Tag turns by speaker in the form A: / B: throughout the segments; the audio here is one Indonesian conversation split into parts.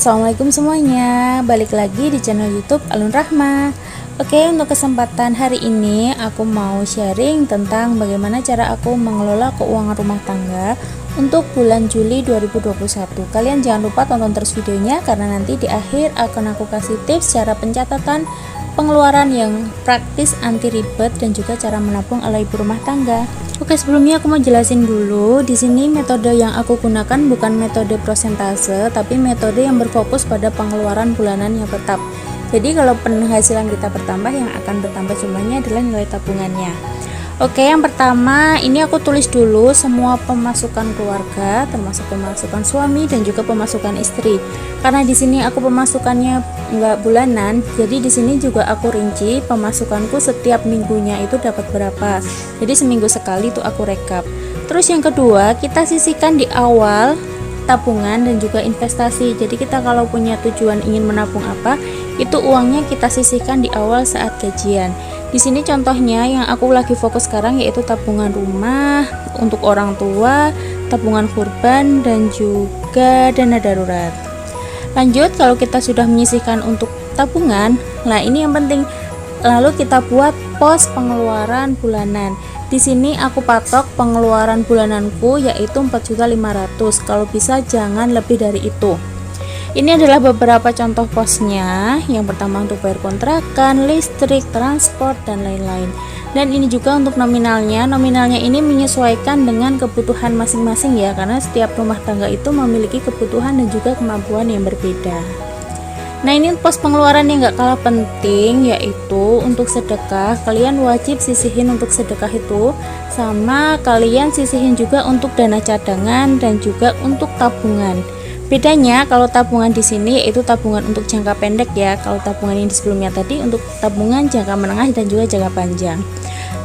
A: Assalamualaikum semuanya, balik lagi di channel YouTube Alun Rahma. Oke, untuk kesempatan hari ini aku mau sharing tentang bagaimana cara aku mengelola keuangan rumah tangga untuk bulan Juli 2021. Kalian jangan lupa tonton terus videonya karena nanti di akhir akan aku kasih tips cara pencatatan pengeluaran yang praktis, anti ribet, dan juga cara menabung ala ibu rumah tangga. Oke, sebelumnya aku mau jelasin dulu. Di sini metode yang aku gunakan bukan metode prosentase, tapi metode yang berfokus pada pengeluaran bulanan yang tetap. Jadi kalau penghasilan kita bertambah, yang akan bertambah jumlahnya adalah nilai tabungannya. Oke, yang pertama ini aku tulis dulu semua pemasukan keluarga, termasuk pemasukan suami dan juga pemasukan istri. Karena di sini aku pemasukannya nggak bulanan, jadi di sini juga aku rinci pemasukanku setiap minggunya itu dapat berapa. Jadi seminggu sekali tuh aku rekap. Terus yang kedua, kita sisihkan di awal tabungan dan juga investasi. Jadi kita kalau punya tujuan ingin menabung apa, itu uangnya kita sisihkan di awal saat gajian. Di sini contohnya yang aku lagi fokus sekarang yaitu tabungan rumah untuk orang tua, tabungan kurban, dan juga dana darurat. Lanjut, kalau kita sudah menyisihkan untuk tabungan, nah ini yang penting. Lalu kita buat pos pengeluaran bulanan. Di sini aku patok pengeluaran bulananku yaitu 4.500.000. Kalau bisa jangan lebih dari itu. Ini adalah beberapa contoh posnya. Yang pertama untuk bayar kontrakan, listrik, transport, dan lain-lain. Dan ini juga untuk nominalnya. Nominalnya ini menyesuaikan dengan kebutuhan masing-masing ya, karena setiap rumah tangga itu memiliki kebutuhan dan juga kemampuan yang berbeda. Nah, ini pos pengeluaran yang gak kalah penting, yaitu untuk sedekah. Kalian wajib sisihin untuk sedekah itu, sama kalian sisihin juga untuk dana cadangan dan juga untuk tabungan. Bedanya kalau tabungan di sini yaitu tabungan untuk jangka pendek ya. Kalau tabungan yang di sebelumnya tadi untuk tabungan jangka menengah dan juga jangka panjang.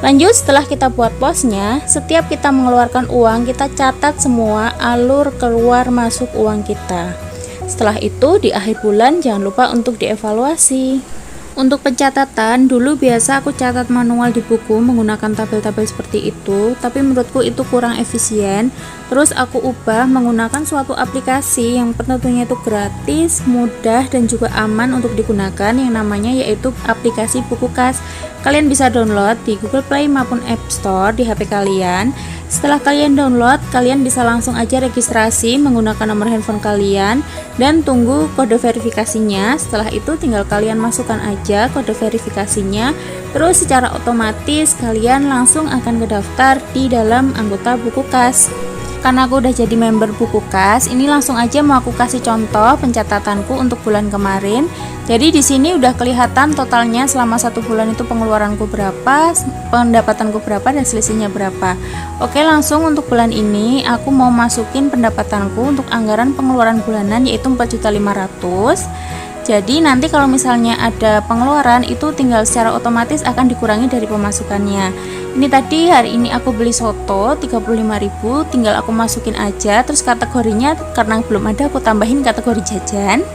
A: Lanjut, setelah kita buat posnya, setiap kita mengeluarkan uang, kita catat semua alur keluar masuk uang kita. Setelah itu di akhir bulan jangan lupa untuk dievaluasi. Untuk pencatatan, dulu biasa aku catat manual di buku menggunakan tabel-tabel seperti itu, tapi menurutku itu kurang efisien. Terus aku ubah menggunakan suatu aplikasi yang tentunya itu gratis, mudah, dan juga aman untuk digunakan, yang namanya yaitu aplikasi Bukukas. Kalian bisa download di Google Play maupun App Store di HP kalian. Setelah kalian download, kalian bisa langsung aja registrasi menggunakan nomor handphone kalian dan tunggu kode verifikasinya. Setelah itu tinggal kalian masukkan aja kode verifikasinya. Terus secara otomatis kalian langsung akan kedaftar di dalam anggota Bukukas. Karena aku udah jadi member Bukukas, ini langsung aja mau aku kasih contoh pencatatanku untuk bulan kemarin. Jadi di sini udah kelihatan totalnya selama 1 bulan itu pengeluaranku berapa, pendapatanku berapa, dan selisihnya berapa. Oke, langsung untuk bulan ini aku mau masukin pendapatanku untuk anggaran pengeluaran bulanan yaitu 4.500.000. Jadi nanti kalau misalnya ada pengeluaran itu tinggal secara otomatis akan dikurangi dari pemasukannya. Ini tadi hari ini aku beli soto 35.000, tinggal aku masukin aja. Terus kategorinya karena belum ada aku tambahin kategori jajan.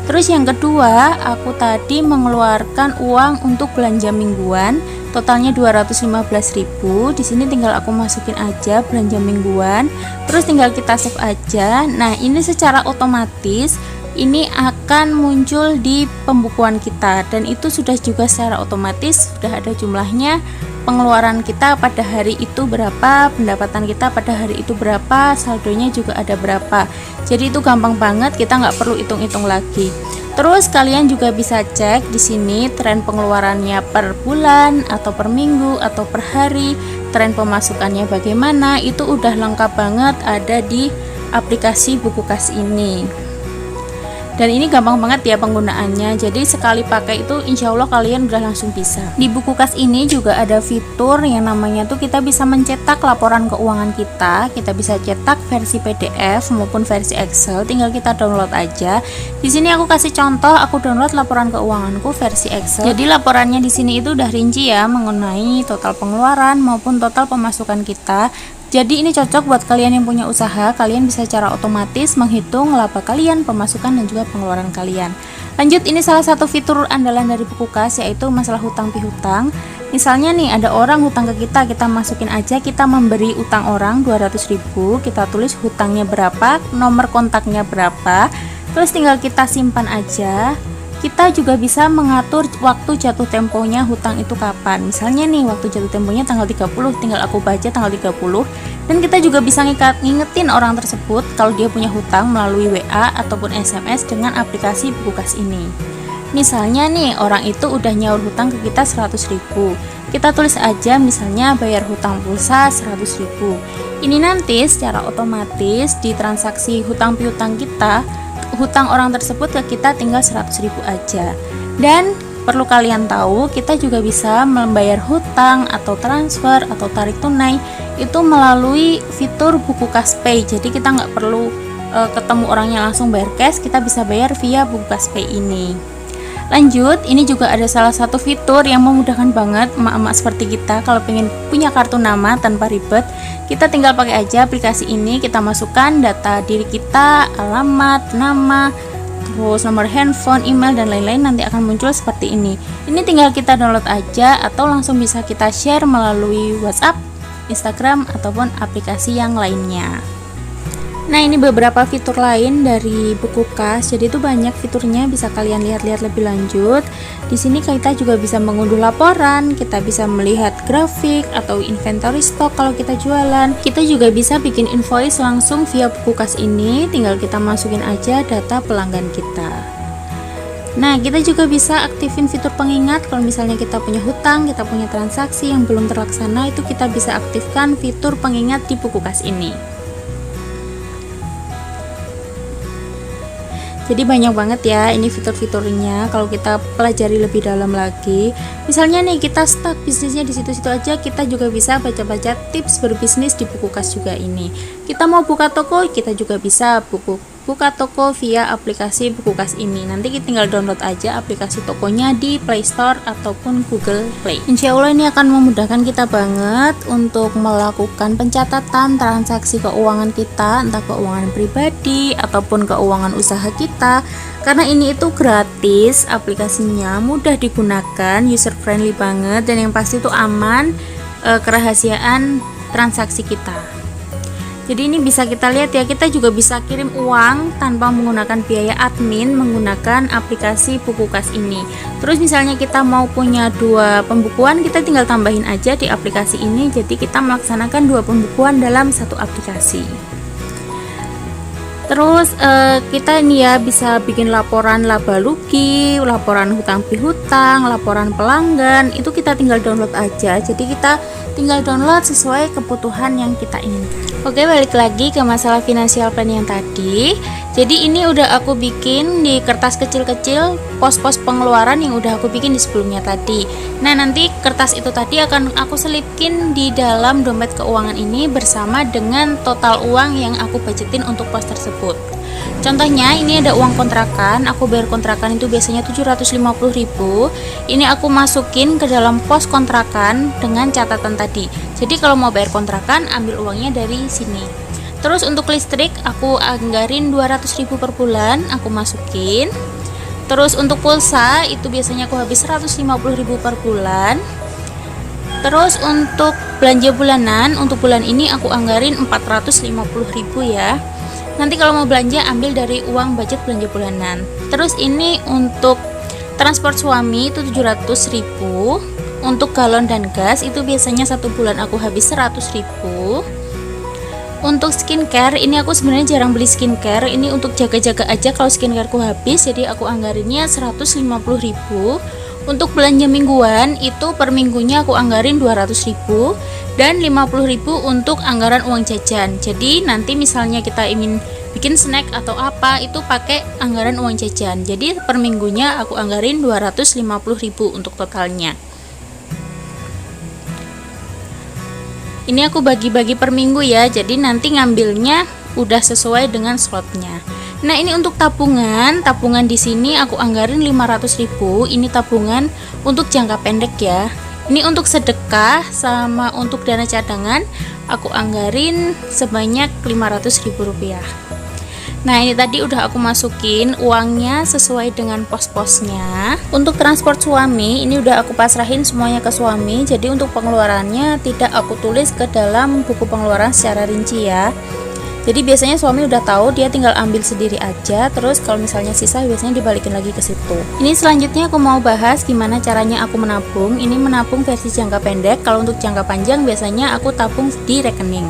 A: Terus yang kedua, aku tadi mengeluarkan uang untuk belanja mingguan, totalnya 215.000. Di sini tinggal aku masukin aja belanja mingguan. Terus tinggal kita save aja. Nah, ini secara otomatis ini akan muncul di pembukuan kita, dan itu sudah juga secara otomatis sudah ada jumlahnya, pengeluaran kita pada hari itu berapa, pendapatan kita pada hari itu berapa, saldonya juga ada berapa. Jadi itu gampang banget, kita nggak perlu hitung-hitung lagi. Terus kalian juga bisa cek di sini tren pengeluarannya per bulan atau per minggu atau per hari, tren pemasukannya bagaimana, itu udah lengkap banget ada di aplikasi Bukukas ini. Dan ini gampang banget ya penggunaannya, jadi sekali pakai itu insya Allah kalian udah langsung bisa. Di Bukukas ini juga ada fitur yang namanya tuh kita bisa mencetak laporan keuangan kita bisa cetak versi PDF maupun versi Excel, tinggal kita download aja. Di sini aku kasih contoh, aku download laporan keuanganku versi Excel. Jadi laporannya di sini itu udah rinci ya mengenai total pengeluaran maupun total pemasukan kita. Jadi ini cocok buat kalian yang punya usaha, kalian bisa secara otomatis menghitung laba kalian, pemasukan, dan juga pengeluaran kalian. Lanjut, ini salah satu fitur andalan dari Bukukas yaitu masalah hutang pihutang. Misalnya nih ada orang hutang ke kita masukin aja, kita memberi utang orang 200.000, kita tulis hutangnya berapa, nomor kontaknya berapa. Terus tinggal kita simpan aja. Kita juga bisa mengatur waktu jatuh temponya hutang itu kapan. Misalnya nih waktu jatuh temponya tanggal 30, tinggal aku baca tanggal 30. Dan kita juga bisa ngingetin orang tersebut kalau dia punya hutang melalui WA ataupun SMS dengan aplikasi buku kas ini. Misalnya nih orang itu udah nyaur hutang ke kita 100.000. Kita tulis aja misalnya bayar hutang pulsa 100.000. Ini nanti secara otomatis di transaksi hutang piutang kita, hutang orang tersebut ke kita tinggal 100.000 aja. Dan perlu kalian tahu, kita juga bisa membayar hutang atau transfer atau tarik tunai itu melalui fitur buku kas pay. Jadi kita nggak perlu ketemu orangnya langsung bayar cash, kita bisa bayar via buku kas pay ini. Lanjut, ini juga ada salah satu fitur yang memudahkan banget emak-emak seperti kita kalau pengen punya kartu nama tanpa ribet. Kita tinggal pakai aja aplikasi ini, kita masukkan data diri kita, alamat, nama, terus nomor handphone, email, dan lain-lain, nanti akan muncul seperti ini. Ini tinggal kita download aja atau langsung bisa kita share melalui WhatsApp, Instagram, ataupun aplikasi yang lainnya. Nah, ini beberapa fitur lain dari buku kas. Jadi itu banyak fiturnya, bisa kalian lihat-lihat lebih lanjut. Di sini kita juga bisa mengunduh laporan, kita bisa melihat grafik atau inventory stok kalau kita jualan. Kita juga bisa bikin invoice langsung via buku kas ini, tinggal kita masukin aja data pelanggan kita. Nah, kita juga bisa aktifin fitur pengingat kalau misalnya kita punya hutang, kita punya transaksi yang belum terlaksana, itu kita bisa aktifkan fitur pengingat di buku kas ini. Jadi banyak banget ya ini fitur-fiturnya kalau kita pelajari lebih dalam lagi. Misalnya nih kita stuck bisnisnya di situ-situ aja, kita juga bisa baca-baca tips berbisnis di buku kas juga ini. Kita mau buka toko, kita juga bisa buka toko via aplikasi buku kas ini. Nanti kita tinggal download aja aplikasi tokonya di Play Store ataupun Google Play. Insya Allah ini akan memudahkan kita banget untuk melakukan pencatatan transaksi keuangan kita, entah keuangan pribadi ataupun keuangan usaha kita. Karena ini itu gratis, aplikasinya mudah digunakan, user friendly banget, dan yang pasti itu aman, kerahasiaan transaksi kita. Jadi ini bisa kita lihat ya, kita juga bisa kirim uang tanpa menggunakan biaya admin menggunakan aplikasi buku kas ini. Terus misalnya kita mau punya 2 pembukuan, kita tinggal tambahin aja di aplikasi ini. Jadi kita melaksanakan 2 pembukuan dalam satu aplikasi. Terus kita ini ya bisa bikin laporan laba rugi, laporan hutang piutang, laporan pelanggan, itu kita tinggal download aja. Jadi kita tinggal download sesuai kebutuhan yang kita inginkan. Oke, balik lagi ke masalah financial plan yang tadi. Jadi ini udah aku bikin di kertas kecil-kecil pos-pos pengeluaran yang udah aku bikin di sebelumnya tadi. Nah, nanti kertas itu tadi akan aku selipkin di dalam dompet keuangan ini bersama dengan total uang yang aku budgetin untuk pos tersebut. Contohnya ini ada uang kontrakan, aku bayar kontrakan itu biasanya 750.000. Ini aku masukin ke dalam pos kontrakan dengan catatan tadi. Jadi kalau mau bayar kontrakan, ambil uangnya dari sini. Terus untuk listrik aku anggarin 200.000 per bulan, aku masukin. Terus untuk pulsa itu biasanya aku habis 150.000 per bulan. Terus untuk belanja bulanan, untuk bulan ini aku anggarin 450.000 ya. Nanti kalau mau belanja ambil dari uang budget belanja bulanan. Terus ini untuk transport suami itu 700.000. Untuk galon dan gas itu biasanya 1 bulan aku habis 100.000. Untuk skincare ini aku sebenarnya jarang beli skincare, ini untuk jaga-jaga aja kalau skincareku habis, jadi aku anggarinnya 150.000. Untuk belanja mingguan itu per minggunya aku anggarin 200.000 dan 50.000 untuk anggaran uang jajan. Jadi nanti misalnya kita ingin bikin snack atau apa itu pakai anggaran uang jajan. Jadi per minggunya aku anggarin 250.000 untuk totalnya. Ini aku bagi-bagi per minggu ya, jadi nanti ngambilnya udah sesuai dengan slotnya. Nah, ini untuk tabungan di sini aku anggarin 500.000. Ini tabungan untuk jangka pendek ya. Ini untuk sedekah sama untuk dana cadangan aku anggarin sebanyak 500.000 rupiah. Nah, ini tadi udah aku masukin uangnya sesuai dengan pos-posnya. Untuk transport suami ini udah aku pasrahin semuanya ke suami. Jadi untuk pengeluarannya tidak aku tulis ke dalam buku pengeluaran secara rinci ya. Jadi biasanya suami udah tahu, dia tinggal ambil sendiri aja, terus kalau misalnya sisa biasanya dibalikin lagi ke situ. Ini selanjutnya aku mau bahas gimana caranya aku menabung. Ini menabung versi jangka pendek. Kalau untuk jangka panjang biasanya aku tabung di rekening.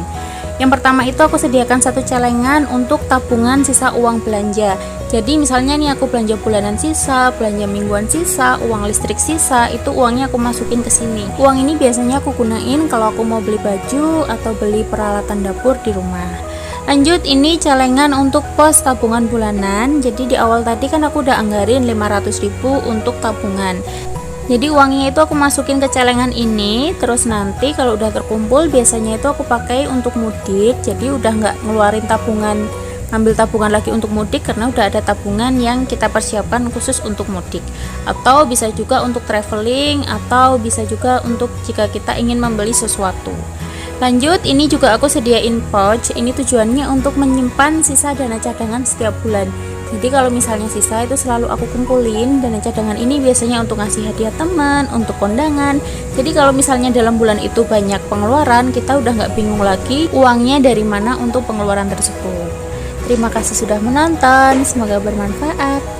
A: Yang pertama itu aku sediakan satu celengan untuk tabungan sisa uang belanja. Jadi misalnya nih aku belanja bulanan sisa, belanja mingguan sisa, uang listrik sisa, itu uangnya aku masukin ke sini. Uang ini biasanya aku gunain kalau aku mau beli baju atau beli peralatan dapur di rumah. Lanjut, ini celengan untuk pos tabungan bulanan. Jadi di awal tadi kan aku udah anggarin 500.000 untuk tabungan. Jadi uangnya itu aku masukin ke celengan ini, terus nanti kalau udah terkumpul biasanya itu aku pakai untuk mudik. Jadi udah nggak ngeluarin tabungan, ngambil tabungan lagi untuk mudik karena udah ada tabungan yang kita persiapkan khusus untuk mudik. Atau bisa juga untuk traveling, atau bisa juga untuk jika kita ingin membeli sesuatu. Lanjut, ini juga aku sediain pouch. Ini tujuannya untuk menyimpan sisa dana cadangan setiap bulan. Jadi kalau misalnya sisa itu selalu aku kumpulin. Dana cadangan ini biasanya untuk ngasih hadiah teman, untuk kondangan. Jadi kalau misalnya dalam bulan itu banyak pengeluaran, kita udah nggak bingung lagi uangnya dari mana untuk pengeluaran tersebut. Terima kasih sudah menonton, semoga bermanfaat.